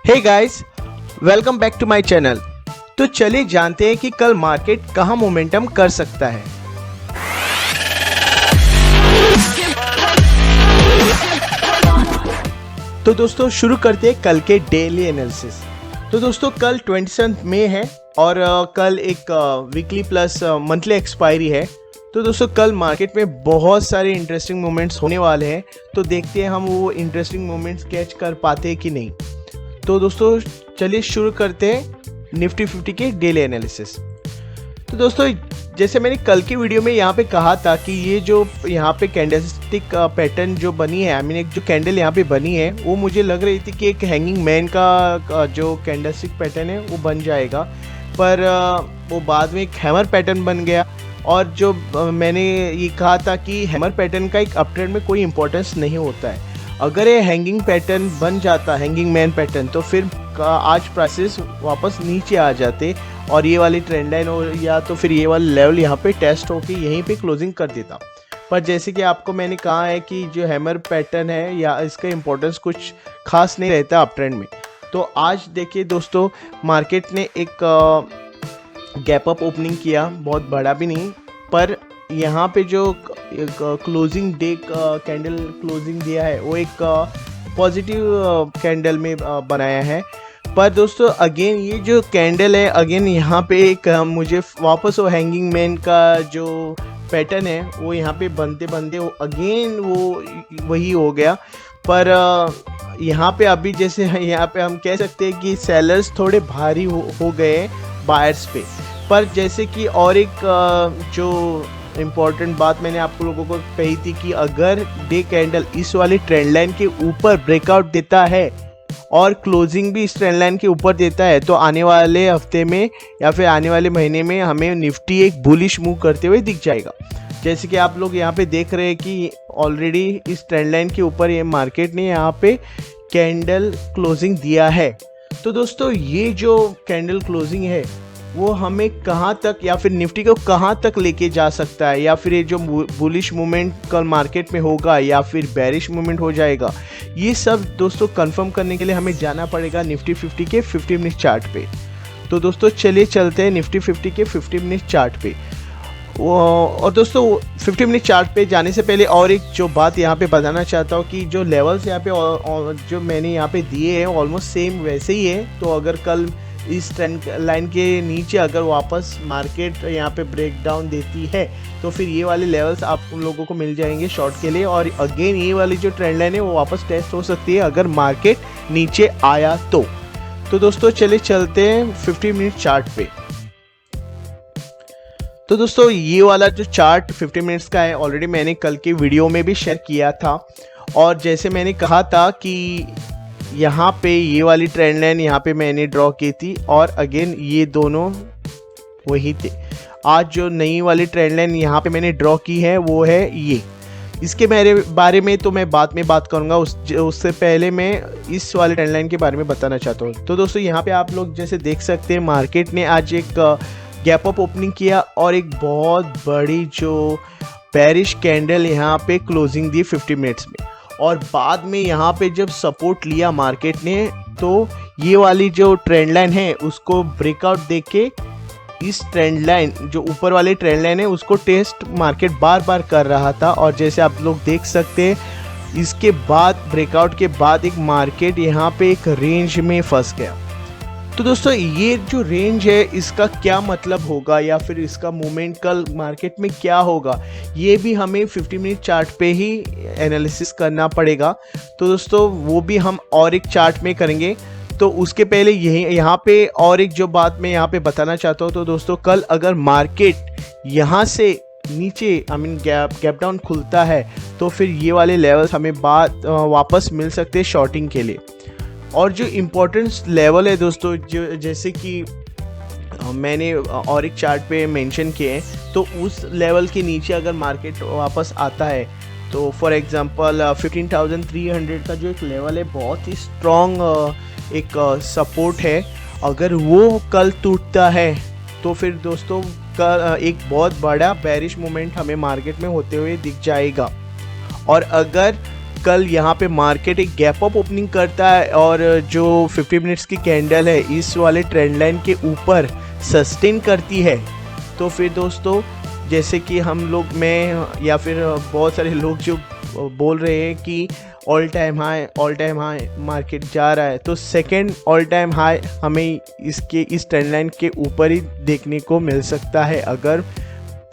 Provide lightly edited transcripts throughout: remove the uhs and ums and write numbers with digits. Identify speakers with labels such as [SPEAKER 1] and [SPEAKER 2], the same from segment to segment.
[SPEAKER 1] Hey guys, welcome back to my channel. तो चलिए जानते हैं कि कल मार्केट कहां मोमेंटम कर सकता है। तो दोस्तों शुरू करते हैं कल के डेली एनालिसिस। तो दोस्तों कल 27 मई है और कल एक वीकली प्लस मंथली एक्सपायरी है। तो दोस्तों कल मार्केट में बहुत सारे इंटरेस्टिंग मोमेंट्स होने वाले हैं। तो देखते हैं हम वो इंटरेस्टिंग मोमेंट्स कैच कर पाते हैं कि नहीं। तो दोस्तों चलिए शुरू करते हैं निफ्टी 50 के डेली एनालिसिस। तो दोस्तों जैसे मैंने कल की वीडियो में यहाँ पे कहा था कि ये जो यहाँ पे कैंडलस्टिक पैटर्न जो बनी है, एक जो कैंडल यहाँ पे बनी है वो मुझे लग रही थी कि एक हैंगिंग मैन का जो कैंडलस्टिक पैटर्न है वो बन जाएगा, पर वो बाद में एक हैमर पैटर्न बन गया। और जो मैंने ये कहा था कि हैमर पैटर्न का एक अपट्रेंड में कोई इंपॉर्टेंस नहीं होता है। अगर ये हैंगिंग पैटर्न बन जाता, हैंगिंग मैन पैटर्न, तो फिर आज प्राइसेस वापस नीचे आ जाते और ये वाली ट्रेंड लाइन हो या तो फिर ये वाला लेवल यहाँ पे टेस्ट होके यहीं पे क्लोजिंग कर देता। पर जैसे कि आपको मैंने कहा है कि जो हैमर पैटर्न है या इसका इम्पोर्टेंस कुछ खास नहीं रहता अप ट्रेंड में। तो आज देखिए दोस्तों मार्केट ने एक गैप अप ओपनिंग किया, बहुत बड़ा भी नहीं, पर यहाँ पे जो क्लोजिंग डे कैंडल क्लोजिंग दिया है वो एक पॉजिटिव कैंडल में बनाया है। पर दोस्तों अगेन ये जो कैंडल है, अगेन यहाँ पे एक मुझे वापस वो हैंगिंग मैन का जो पैटर्न है वो यहाँ पे बनते बनते वो अगेन वो वही हो गया। पर यहाँ पे अभी जैसे यहाँ पे हम कह सकते हैं कि सेलर्स थोड़े भारी हो गए बायर्स पे। पर जैसे कि और एक जो इम्पॉर्टेंट बात मैंने आप लोगों को कही थी कि अगर डे कैंडल इस वाली ट्रेंड लाइन के ऊपर ब्रेकआउट देता है और क्लोजिंग भी इस ट्रेंड लाइन के ऊपर देता है तो आने वाले हफ्ते में या फिर आने वाले महीने में हमें निफ्टी एक बुलिश मूव करते हुए दिख जाएगा। जैसे कि आप लोग यहाँ पे देख रहे हैं कि ऑलरेडी इस ट्रेंड लाइन के ऊपर ये मार्केट ने यहाँ पे कैंडल क्लोजिंग दिया है। तो दोस्तों ये जो कैंडल क्लोजिंग है वो हमें कहाँ तक या फिर निफ्टी को कहाँ तक लेके जा सकता है, या फिर ये जो बुलिश मूवमेंट कल मार्केट में होगा या फिर बेरिश मूवमेंट हो जाएगा, ये सब दोस्तों कंफर्म करने के लिए हमें जाना पड़ेगा निफ्टी 50 के 50 मिनट चार्ट पे। तो दोस्तों चलिए चलते हैं निफ्टी 50 के 50 मिनट चार्ट पे। और दोस्तों 50 मिनट चार्ट पे जाने से पहले और एक जो बात यहाँ पे बताना चाहता हूँ कि जो लेवल्स यहाँ पे जो मैंने यहाँ पे दिए हैं ऑलमोस्ट सेम वैसे ही है। तो अगर कल इस ट्रेंड लाइन के नीचे अगर वापस मार्केट यहाँ पे ब्रेक डाउन देती है तो फिर ये वाले लेवल्स आप लोगों को मिल जाएंगे शॉर्ट के लिए, और अगेन ये वाली जो ट्रेंड लाइन है वो वापस टेस्ट हो सकती है अगर मार्केट नीचे आया तो। दोस्तों चलिए चलते हैं 50 मिनट चार्ट पे। तो दोस्तों ये वाला जो चार्ट 50 मिनट्स का है ऑलरेडी मैंने कल की वीडियो में भी शेयर किया था, और जैसे मैंने कहा था कि यहाँ पे ये वाली ट्रेंड लाइन यहाँ पे मैंने ड्रॉ की थी और अगेन ये दोनों वही थे। आज जो नई वाली ट्रेंड लाइन यहाँ पे मैंने ड्रॉ की है वो है ये। इसके मेरे बारे में तो मैं बाद में बात करूँगा, उससे पहले मैं इस वाले ट्रेंड लाइन के बारे में बताना चाहता हूँ। तो दोस्तों यहाँ पे आप लोग जैसे देख सकते हैं मार्केट ने आज एक गैप अप ओपनिंग किया और एक बहुत बड़ी जो बेरिश कैंडल यहाँ पे क्लोजिंग दी 50 मिनट्स में, और बाद में यहाँ पे जब सपोर्ट लिया मार्केट ने तो ये वाली जो ट्रेंड लाइन है उसको ब्रेकआउट देके इस ट्रेंड लाइन जो ऊपर वाली ट्रेंड लाइन है उसको टेस्ट मार्केट बार बार कर रहा था। और जैसे आप लोग देख सकते हैं इसके बाद ब्रेकआउट के बाद एक मार्केट यहाँ पे एक रेंज में फंस गया। तो दोस्तों ये जो रेंज है इसका क्या मतलब होगा या फिर इसका मूवमेंट कल मार्केट में क्या होगा, ये भी हमें 50 मिनट चार्ट पे ही एनालिसिस करना पड़ेगा। तो दोस्तों वो भी हम और एक चार्ट में करेंगे। तो उसके पहले यहाँ पे और एक जो बात मैं यहाँ पे बताना चाहता हूँ। तो दोस्तों कल अगर मार्केट यहाँ से नीचे गैप डाउन खुलता है तो फिर ये वाले लेवल्स हमें वापस मिल सकते हैं शॉर्टिंग के लिए। और जो इम्पोर्टेंस लेवल है दोस्तों जो जैसे कि मैंने और एक चार्ट पे मेंशन किए हैं, तो उस लेवल के नीचे अगर मार्केट वापस आता है तो फॉर एग्जांपल 15,300 का जो एक लेवल है बहुत ही स्ट्रॉन्ग एक सपोर्ट है। अगर वो कल टूटता है तो फिर दोस्तों कल एक बहुत बड़ा बेरिश मोमेंट हमें मार्केट में होते हुए दिख जाएगा। और अगर कल यहाँ पे मार्केट एक गैप अप ओपनिंग करता है और जो 50 मिनट्स की कैंडल है इस वाले ट्रेंड लाइन के ऊपर सस्टेन करती है, तो फिर दोस्तों जैसे कि हम लोग मैं या फिर बहुत सारे लोग जो बोल रहे हैं कि ऑल टाइम हाई मार्केट जा रहा है, तो सेकंड ऑल टाइम हाई हमें इस ट्रेंड लाइन के ऊपर ही देखने को मिल सकता है अगर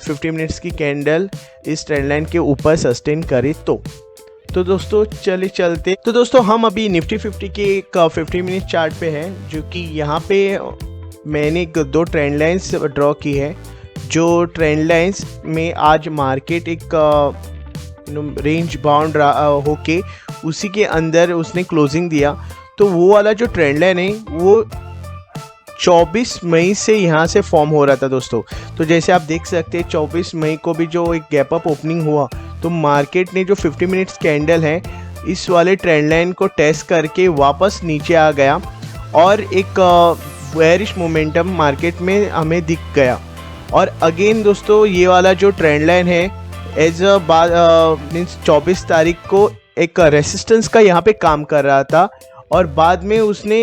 [SPEAKER 1] 50 मिनट्स की कैंडल इस ट्रेंड लाइन के ऊपर सस्टेन करे तो दोस्तों चलिए चलते। तो दोस्तों हम अभी निफ्टी 50 के एक 50 मिनट चार्ट पे हैं, जो कि यहाँ पे मैंने दो ट्रेंड लाइंस ड्रॉ की है। जो ट्रेंड लाइंस में आज मार्केट एक रेंज बाउंड होके उसी के अंदर उसने क्लोजिंग दिया, तो वो वाला जो ट्रेंड लाइन है वो 24 मई से यहाँ से फॉर्म हो रहा था दोस्तों। तो जैसे आप देख सकते हैं 24 मई को भी जो एक गैप अप ओपनिंग हुआ, तो मार्केट ने जो 50 मिनट्स कैंडल है इस वाले ट्रेंड लाइन को टेस्ट करके वापस नीचे आ गया और एक बेयरिश मोमेंटम मार्केट में हमें दिख गया। और अगेन दोस्तों ये वाला जो ट्रेंड लाइन है एज मीन्स 24 तारीख को एक रेसिस्टेंस का यहाँ पे काम कर रहा था, और बाद में उसने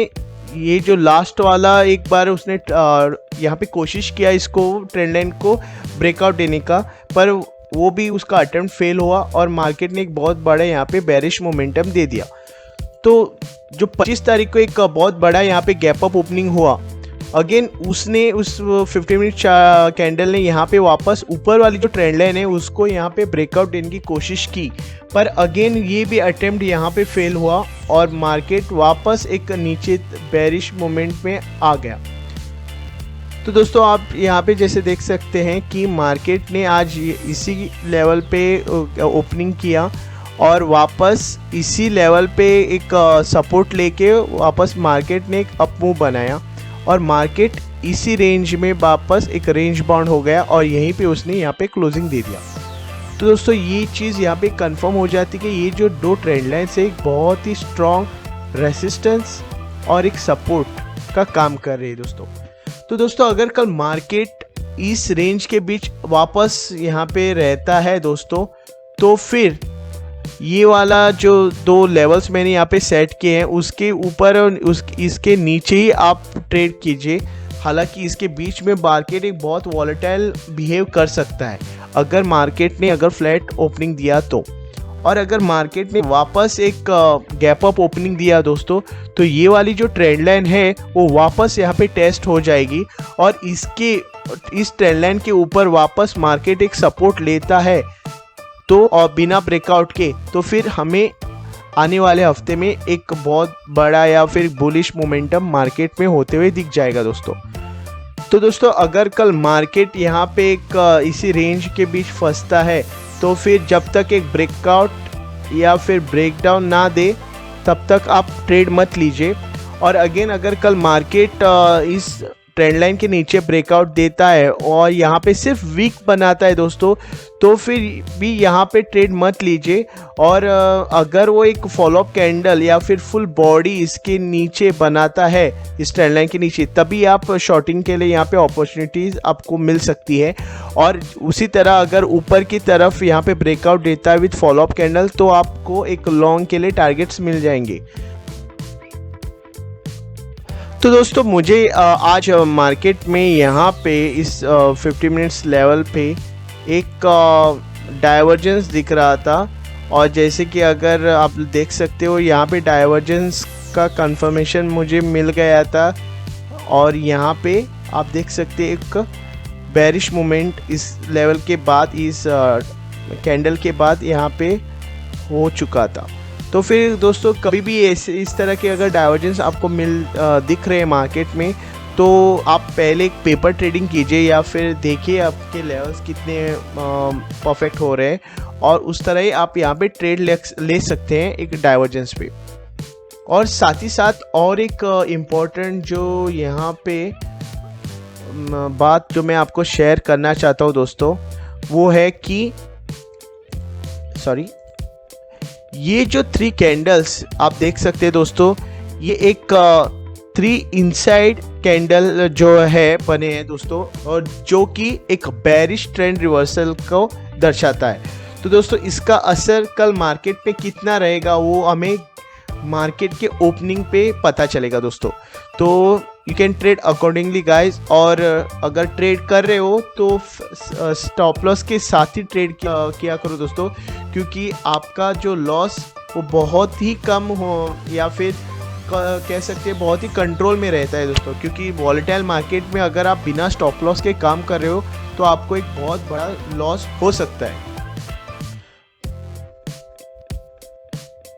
[SPEAKER 1] ये जो लास्ट वाला एक बार उसने यहाँ पे कोशिश किया इसको ट्रेंड लाइन को ब्रेकआउट देने का, पर वो भी उसका अटेम्प्ट फेल हुआ और मार्केट ने एक बहुत बड़ा यहाँ पे बेरिश मोमेंटम दे दिया। तो जो 25 तारीख को एक बहुत बड़ा यहाँ पे गैप अप ओपनिंग हुआ, अगेन उसने उस 50 मिनट कैंडल ने यहाँ पे वापस ऊपर वाली जो ट्रेंड लाइन है उसको यहाँ पे ब्रेकआउट देने की कोशिश की, पर अगेन ये भी अटेम्प्ट यहाँ पे फेल हुआ और मार्केट वापस एक नीचे बेरिश मोमेंट में आ गया। तो दोस्तों आप यहाँ पे जैसे देख सकते हैं कि मार्केट ने आज इसी लेवल पे ओपनिंग किया और वापस इसी लेवल पे एक सपोर्ट लेके वापस मार्केट ने एक अप मूव बनाया और मार्केट इसी रेंज में वापस एक रेंज बाउंड हो गया और यहीं पे उसने यहाँ पे क्लोजिंग दे दिया। तो दोस्तों ये चीज़ यहाँ पे कंफर्म हो जाती है कि ये जो दो ट्रेंड लाइन से एक बहुत ही स्ट्रॉन्ग रेसिस्टेंस और एक सपोर्ट का काम कर रही है दोस्तों। तो दोस्तों अगर कल मार्केट इस रेंज के बीच वापस यहाँ पे रहता है दोस्तों, तो फिर ये वाला जो दो लेवल्स मैंने यहाँ पे सेट किए हैं उसके ऊपर और इसके नीचे ही आप ट्रेड कीजिए। हालांकि इसके बीच में मार्केट एक बहुत वॉलेटाइल बिहेव कर सकता है अगर मार्केट ने फ्लैट ओपनिंग दिया तो, और अगर मार्केट ने वापस एक गैप अप ओपनिंग दिया दोस्तों, तो ये वाली जो ट्रेंड लाइन है वो वापस यहाँ पे टेस्ट हो जाएगी और इस ट्रेंड लाइन के ऊपर वापस मार्केट एक सपोर्ट लेता है तो और बिना ब्रेकआउट के, तो फिर हमें आने वाले हफ्ते में एक बहुत बड़ा या फिर बुलिश मोमेंटम मार्केट में होते हुए दिख जाएगा दोस्तों। तो दोस्तों अगर कल मार्केट यहाँ पे एक इसी रेंज के बीच फंसता है, तो फिर जब तक एक ब्रेकआउट या फिर ब्रेकडाउन ना दे तब तक आप ट्रेड मत लीजिए। और अगेन अगर कल मार्केट इस ट्रेंड लाइन के नीचे ब्रेकआउट देता है और यहाँ पे सिर्फ वीक बनाता है दोस्तों, तो फिर भी यहाँ पे ट्रेड मत लीजिए। और अगर वो एक फॉलोअप कैंडल या फिर फुल बॉडी इसके नीचे बनाता है इस ट्रेंड लाइन के नीचे, तभी आप शॉर्टिंग के लिए यहाँ पे अपॉर्चुनिटीज़ आपको मिल सकती है। और उसी तरह अगर ऊपर की तरफ यहाँ पे ब्रेकआउट देता है विथ फॉलोअप कैंडल, तो आपको एक लॉन्ग के लिए टारगेट्स मिल जाएंगे। तो दोस्तों मुझे आज मार्केट में यहाँ पे इस 50 मिनट्स लेवल पे एक डाइवर्जेंस दिख रहा था, और जैसे कि अगर आप देख सकते हो यहाँ पे डाइवर्जेंस का कंफर्मेशन मुझे मिल गया था और यहाँ पे आप देख सकते हैं एक बेरिश मोमेंट इस लेवल के बाद, इस कैंडल के बाद यहाँ पे हो चुका था। तो फिर दोस्तों कभी भी इस तरह के अगर डाइवर्जेंस आपको दिख रहे हैं मार्केट में, तो आप पहले एक पेपर ट्रेडिंग कीजिए या फिर देखिए आपके लेवल्स कितने परफेक्ट हो रहे हैं, और उस तरह ही आप यहाँ पे ट्रेड ले सकते हैं एक डाइवर्जेंस पे। और साथ ही साथ और एक इम्पॉर्टेंट जो यहाँ पे बात जो मैं आपको शेयर करना चाहता हूँ दोस्तों, वो है कि ये जो 3 कैंडल्स आप देख सकते हैं दोस्तों, ये एक 3 इनसाइड कैंडल जो है बने हैं दोस्तों, और जो कि एक बेरिश ट्रेंड रिवर्सल को दर्शाता है। तो दोस्तों इसका असर कल मार्केट पे कितना रहेगा वो हमें मार्केट के ओपनिंग पे पता चलेगा दोस्तों। तो you can trade accordingly guys, और अगर ट्रेड कर रहे हो तो स्टॉप लॉस के साथ ही ट्रेड किया करो दोस्तों, क्योंकि आपका जो लॉस वो बहुत ही कम हो या फिर कह सकते हैं बहुत ही कंट्रोल में रहता है दोस्तों। क्योंकि वॉलेटाइल मार्केट में अगर आप बिना स्टॉप लॉस के काम कर रहे हो तो आपको एक बहुत बड़ा लॉस हो सकता है।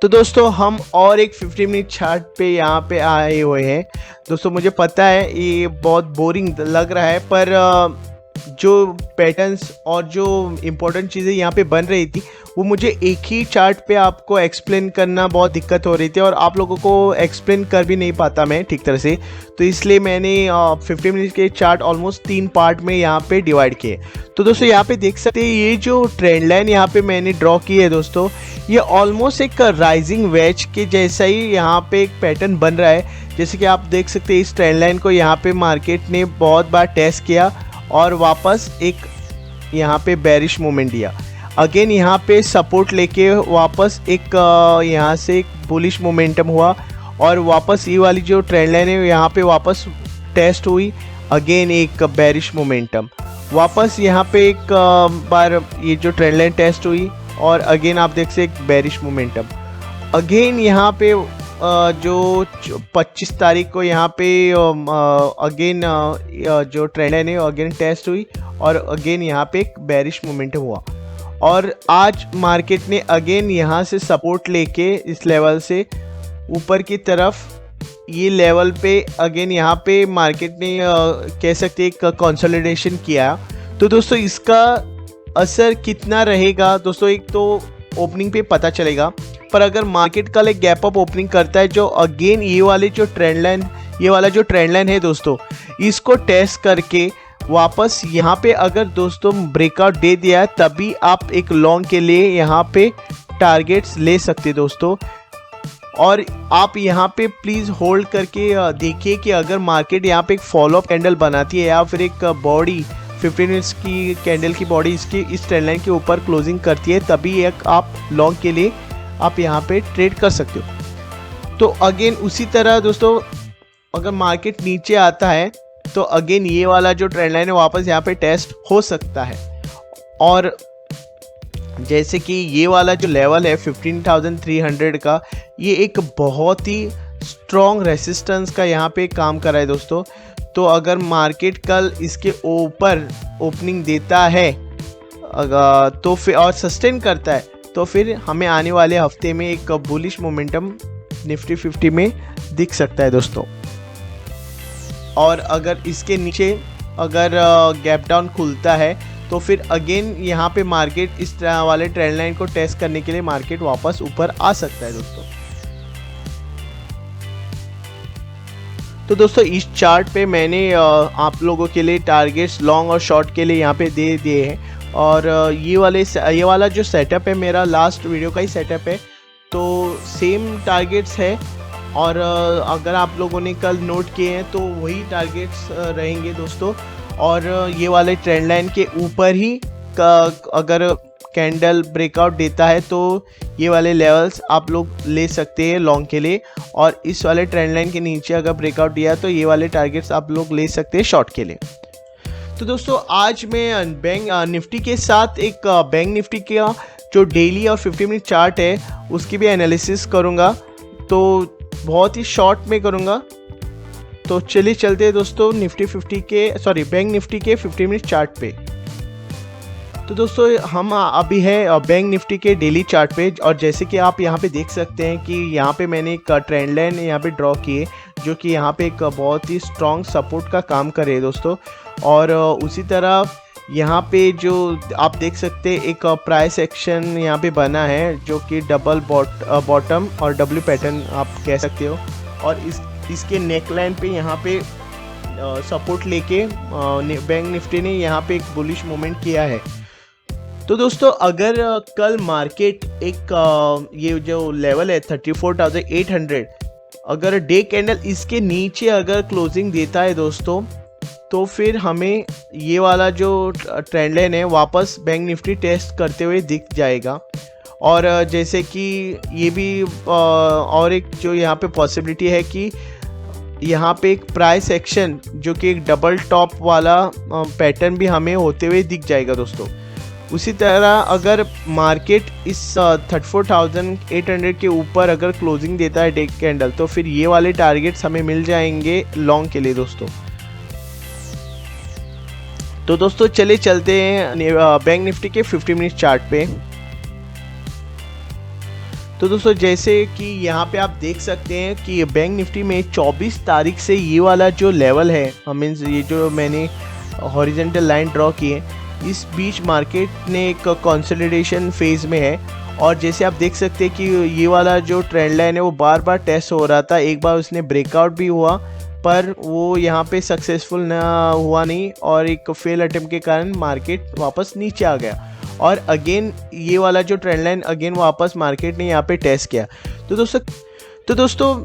[SPEAKER 1] तो दोस्तों हम और एक 50 मिनट चार्ट पे यहाँ पे आए हुए हैं दोस्तों। मुझे पता है ये बहुत बोरिंग लग रहा है, पर जो पैटर्न्स और जो इम्पोर्टेंट चीज़ें यहाँ पे बन रही थी वो मुझे एक ही चार्ट पे आपको एक्सप्लेन करना बहुत दिक्कत हो रही थी, और आप लोगों को एक्सप्लेन कर भी नहीं पाता मैं ठीक तरह से। तो इसलिए मैंने 50 मिनट के चार्ट ऑलमोस्ट 3 पार्ट में यहाँ पे डिवाइड किए। तो दोस्तों यहाँ पे देख सकते हैं ये जो ट्रेंड लाइन यहाँ पे मैंने ड्रॉ की है दोस्तों, ये ऑलमोस्ट एक राइजिंग वेज के जैसा ही यहाँ पे एक पैटर्न बन रहा है। जैसे कि आप देख सकते हैं इस ट्रेंड लाइन को यहाँ पे मार्केट ने बहुत बार टेस्ट किया और वापस एक यहाँ पे बेरिश मूवमेंट दिया। अगेन यहाँ पे सपोर्ट लेके वापस एक यहाँ से एक बुलिश मोमेंटम हुआ, और वापस ये वाली जो ट्रेंड लाइन है यहाँ पे वापस टेस्ट हुई। अगेन एक बेरिश मोमेंटम, वापस यहाँ पे एक बार ये जो ट्रेंड लाइन टेस्ट हुई, और अगेन आप देख सकते एक बेरिश मोमेंटम। अगेन यहाँ पे जो 25 तारीख को यहाँ पे अगेन जो ट्रेंड लाइन है अगेन टेस्ट हुई, और अगेन यहाँ पे एक बेरिश मोमेंटम हुआ। और आज मार्केट ने अगेन यहाँ से सपोर्ट लेके इस लेवल से ऊपर की तरफ ये लेवल पे अगेन यहाँ पे मार्केट ने कह सकते एक कंसोलिडेशन किया। तो दोस्तों इसका असर कितना रहेगा दोस्तों, एक तो ओपनिंग पे पता चलेगा, पर अगर मार्केट कल एक गैप अप ओपनिंग करता है जो अगेन ये वाला जो ट्रेंड लाइन है दोस्तों, इसको टेस्ट करके वापस यहाँ पे अगर दोस्तों ब्रेकआउट दे दिया है, तभी आप एक लॉन्ग के लिए यहाँ पे टारगेट्स ले सकते दोस्तों। और आप यहाँ पे प्लीज़ होल्ड करके देखिए कि अगर मार्केट यहाँ पे एक फॉलो अप कैंडल बनाती है या फिर एक बॉडी 15 मिनट्स की कैंडल की बॉडी इसकी इस ट्रेंड लाइन के ऊपर क्लोजिंग करती है, तभी एक आप लॉन्ग के लिए आप यहाँ पे ट्रेड कर सकते हो। तो अगेन उसी तरह दोस्तों अगर मार्केट नीचे आता है तो अगेन ये वाला जो ट्रेंड लाइन है वापस यहाँ पे टेस्ट हो सकता है। और जैसे कि ये वाला जो लेवल है 15,300 का, ये एक बहुत ही स्ट्रॉन्ग रेसिस्टेंस का यहाँ पे काम कर रहा है दोस्तों। तो अगर मार्केट कल इसके ऊपर ओपनिंग देता है तो फिर और सस्टेन करता है तो फिर हमें आने वाले हफ्ते में एक बुलिश मोमेंटम निफ्टी 50 में दिख सकता है दोस्तों। और अगर इसके नीचे अगर गैप डाउन खुलता है तो फिर अगेन यहाँ पे मार्केट इस वाले ट्रेंड लाइन को टेस्ट करने के लिए मार्केट वापस ऊपर आ सकता है दोस्तों। तो दोस्तों इस चार्ट पे मैंने आप लोगों के लिए टारगेट्स लॉन्ग और शॉर्ट के लिए यहाँ पे दे दिए हैं। और ये वाला जो सेटअप है मेरा लास्ट वीडियो का ही सेटअप है, तो सेम टारगेट्स है। और अगर आप लोगों ने कल नोट किए हैं तो वही टारगेट्स रहेंगे दोस्तों। और ये वाले ट्रेंड लाइन के ऊपर ही अगर कैंडल ब्रेकआउट देता है तो ये वाले लेवल्स आप लोग ले सकते हैं लॉन्ग के लिए। और इस वाले ट्रेंड लाइन के नीचे अगर ब्रेकआउट दिया तो ये वाले टारगेट्स आप लोग ले सकते हैं शॉर्ट के लिए। तो दोस्तों आज मैं बैंक निफ्टी के साथ एक बैंक निफ्टी का जो डेली और 50 मिनट चार्ट है उसकी भी एनालिसिस करूँगा, तो बहुत ही शॉर्ट में करूँगा। तो चलिए चलते हैं दोस्तों बैंक निफ्टी के 50 मिनट चार्ट पे। तो दोस्तों हम अभी है बैंक निफ्टी के डेली चार्ट पे, और जैसे कि आप यहाँ पे देख सकते हैं कि यहाँ पे मैंने एक ट्रेंड लाइन यहाँ पे ड्रॉ की है जो कि यहाँ पे एक बहुत ही स्ट्रॉन्ग सपोर्ट का काम करे है दोस्तों। और उसी तरह यहाँ पे जो आप देख सकते हैं एक प्राइस एक्शन यहाँ पे बना है जो कि डबल बॉटम और डब्ल्यू पैटर्न आप कह सकते हो। और इसके नेक लाइन पे यहाँ पे सपोर्ट लेके बैंक निफ्टी ने यहाँ पे एक बुलिश मूवमेंट किया है। तो दोस्तों अगर कल मार्केट एक ये जो लेवल है 34,800, अगर डे कैंडल इसके नीचे अगर क्लोजिंग देता है दोस्तों तो फिर हमें ये वाला जो ट्रेंड लाइन है वापस बैंक निफ्टी टेस्ट करते हुए दिख जाएगा। और जैसे कि ये भी और एक जो यहाँ पे पॉसिबिलिटी है कि यहाँ पे एक प्राइस एक्शन जो कि एक डबल टॉप वाला पैटर्न भी हमें होते हुए दिख जाएगा दोस्तों। उसी तरह अगर मार्केट इस 34,800 के ऊपर अगर क्लोजिंग देता है डे कैंडल, तो फिर ये वाले टारगेट्स हमें मिल जाएंगे लॉन्ग के लिए दोस्तों। तो दोस्तों चले चलते हैं बैंक निफ्टी के 50 मिनट चार्ट पे। तो दोस्तों जैसे कि यहाँ पे आप देख सकते हैं कि बैंक निफ्टी में 24 तारीख से ये वाला जो लेवल है, मीन्स ये जो मैंने हॉरिजॉन्टल लाइन ड्रॉ की है, इस बीच मार्केट ने एक कंसोलिडेशन फेज में है। और जैसे आप देख सकते हैं कि ये वाला जो ट्रेंड लाइन है वो बार बार टेस्ट हो रहा था। एक बार उसने ब्रेकआउट भी हुआ पर वो यहाँ पे सक्सेसफुल ना हुआ नहीं और एक फेल अटेम्प्ट के कारण मार्केट वापस नीचे आ गया। और अगेन ये वाला जो ट्रेंड लाइन अगेन वापस मार्केट ने यहाँ पे टेस्ट किया। तो दोस्तों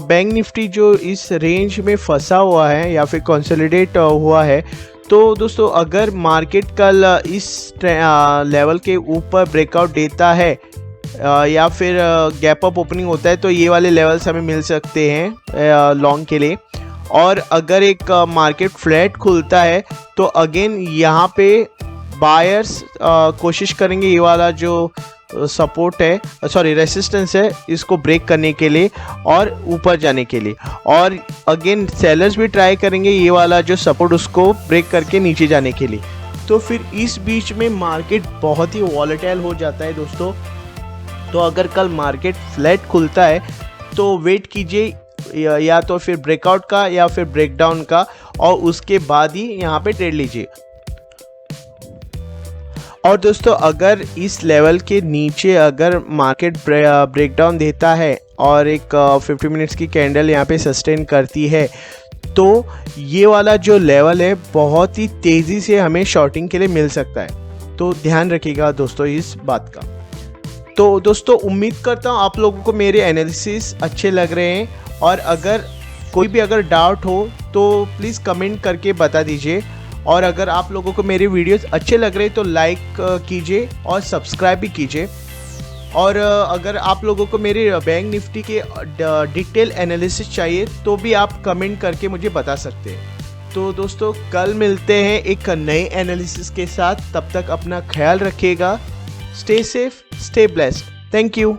[SPEAKER 1] बैंक निफ्टी जो इस रेंज में फंसा हुआ है या फिर कंसोलिडेट हुआ है, तो दोस्तों अगर मार्केट कल इस लेवल के ऊपर ब्रेकआउट देता है या फिर गैप अप ओपनिंग होता है, तो ये वाले लेवल्स हमें मिल सकते हैं लॉन्ग के लिए। और अगर एक मार्केट फ्लैट खुलता है तो अगेन यहाँ पे बायर्स कोशिश करेंगे ये वाला जो सपोर्ट है, सॉरी रेसिस्टेंस है, इसको ब्रेक करने के लिए और ऊपर जाने के लिए। और अगेन सेलर्स भी ट्राई करेंगे ये वाला जो सपोर्ट उसको ब्रेक करके नीचे जाने के लिए। तो फिर इस बीच में मार्केट बहुत ही वॉलेटाइल हो जाता है दोस्तों। तो अगर कल मार्केट फ्लैट खुलता है तो वेट कीजिए या तो फिर ब्रेकआउट का या फिर ब्रेकडाउन का, और उसके बाद ही यहाँ पे ट्रेड लीजिए। और दोस्तों अगर इस लेवल के नीचे अगर मार्केट ब्रेकडाउन देता है और एक 50 मिनट्स की कैंडल यहाँ पे सस्टेन करती है, तो ये वाला जो लेवल है बहुत ही तेज़ी से हमें शॉर्टिंग के लिए मिल सकता है। तो ध्यान रखिएगा दोस्तों इस बात का। तो दोस्तों उम्मीद करता हूँ आप लोगों को मेरे एनालिसिस अच्छे लग रहे हैं, और अगर कोई भी अगर डाउट हो तो प्लीज़ कमेंट करके बता दीजिए। और अगर आप लोगों को मेरे वीडियोस अच्छे लग रहे हैं तो लाइक कीजिए और सब्सक्राइब भी कीजिए। और अगर आप लोगों को मेरे बैंक निफ्टी के डिटेल एनालिसिस चाहिए तो भी आप कमेंट करके मुझे बता सकते हैं। तो दोस्तों कल मिलते हैं एक नए एनालिसिस के साथ, तब तक अपना ख्याल रखिएगा। Stay safe, stay blessed. Thank you.